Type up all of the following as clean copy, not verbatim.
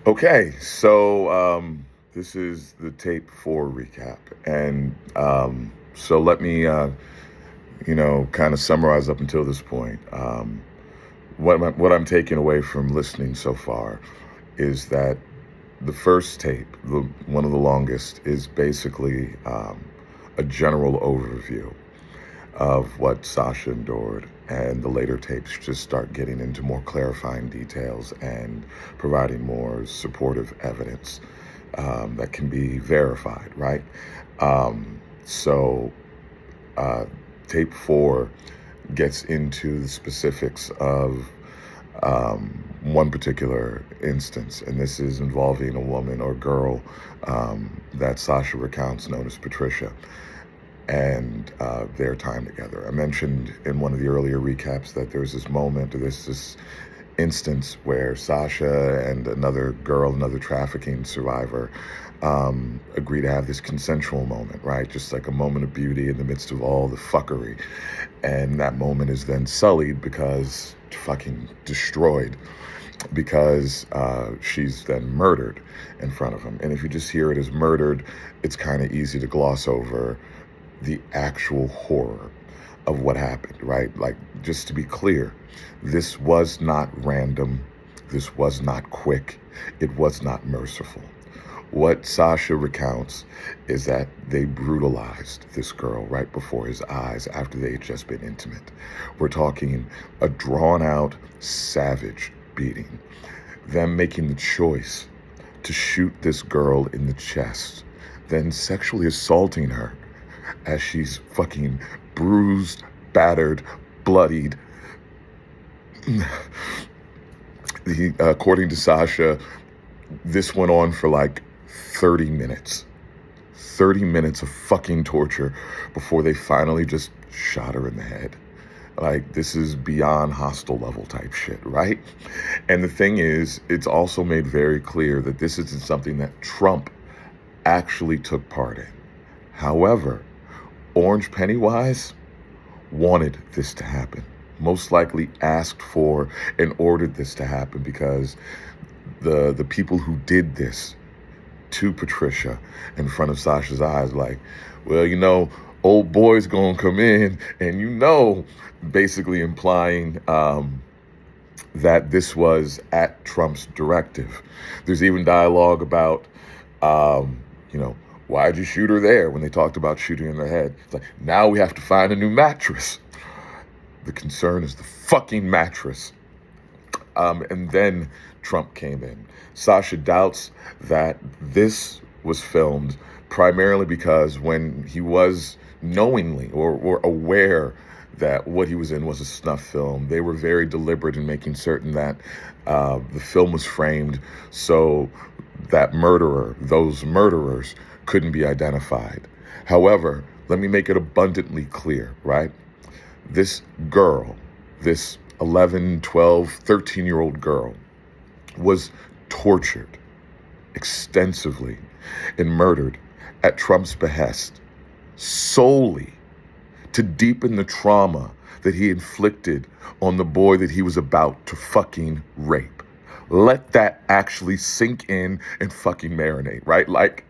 Okay, so this is the tape 4 recap, and so let me, kind of summarize up until this point. What I'm taking away from listening so far is that the first tape, one of the longest, is basically a general overview of what Sascha endured, and the later tapes just start getting into more clarifying details and providing more supportive evidence that can be verified, right? So tape 4 gets into the specifics of one particular instance, and this is involving a woman or girl that Sascha recounts, known as Patricia, and their time together. I mentioned in one of the earlier recaps that there's this instance where Sascha and another girl, another trafficking survivor, agree to have this consensual moment, right? Just like a moment of beauty in the midst of all the fuckery. And that moment is then sullied because fucking destroyed because she's then murdered in front of him. And if you just hear it as murdered, it's kind of easy to gloss over the actual horror of what happened, right? Like, just to be clear, this was not random. This was not quick. It was not merciful. What Sascha recounts is that they brutalized this girl right before his eyes after they had just been intimate. We're talking a drawn-out, savage beating. Them making the choice to shoot this girl in the chest, then sexually assaulting her as she's fucking bruised, battered, bloodied. According to Sascha, this went on for like 30 minutes. 30 minutes of fucking torture before they finally just shot her in the head. Like, this is beyond hostile level type shit, right? And the thing is, it's also made very clear that this isn't something that Trump actually took part in. However, Orange Pennywise wanted this to happen, most likely asked for and ordered this to happen, because the people who did this to Patricia in front of Sascha's eyes, like, well, old boy's gonna come in, and basically implying that this was at Trump's directive. There's even dialogue about, why'd you shoot her there, when they talked about shooting in the head. It's like, now we have to find a new mattress. The concern is the fucking mattress. And then Trump came in. Sascha doubts that this was filmed primarily because when he was knowingly or aware that what he was in was a snuff film, they were very deliberate in making certain that the film was framed so that those murderers, couldn't be identified. However, let me make it abundantly clear, right? This girl, this 11, 12, 13-year-old girl, was tortured extensively and murdered at Trump's behest solely to deepen the trauma that he inflicted on the boy that he was about to fucking rape. Let that actually sink in and fucking marinate, right? Like,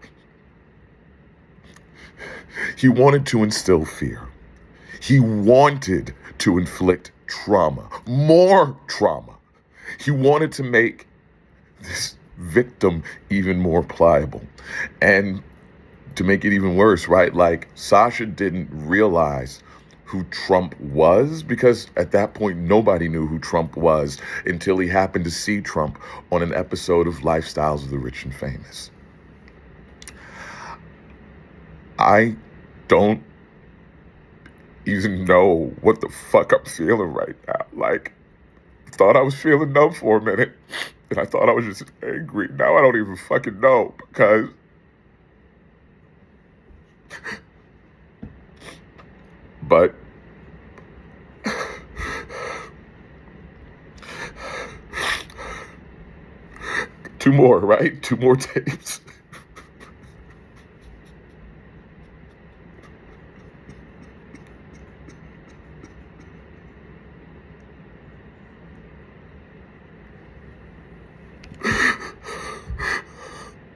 he wanted to instill fear. He wanted to inflict trauma, more trauma. He wanted to make this victim even more pliable. And to make it even worse, right? Like, Sascha didn't realize who Trump was, because at that point, nobody knew who Trump was until he happened to see Trump on an episode of Lifestyles of the Rich and Famous. I don't even know what the fuck I'm feeling right now. Like, I thought I was feeling numb for a minute, and I thought I was just angry. Now I don't even fucking know, because but two more, right? 2 more tapes.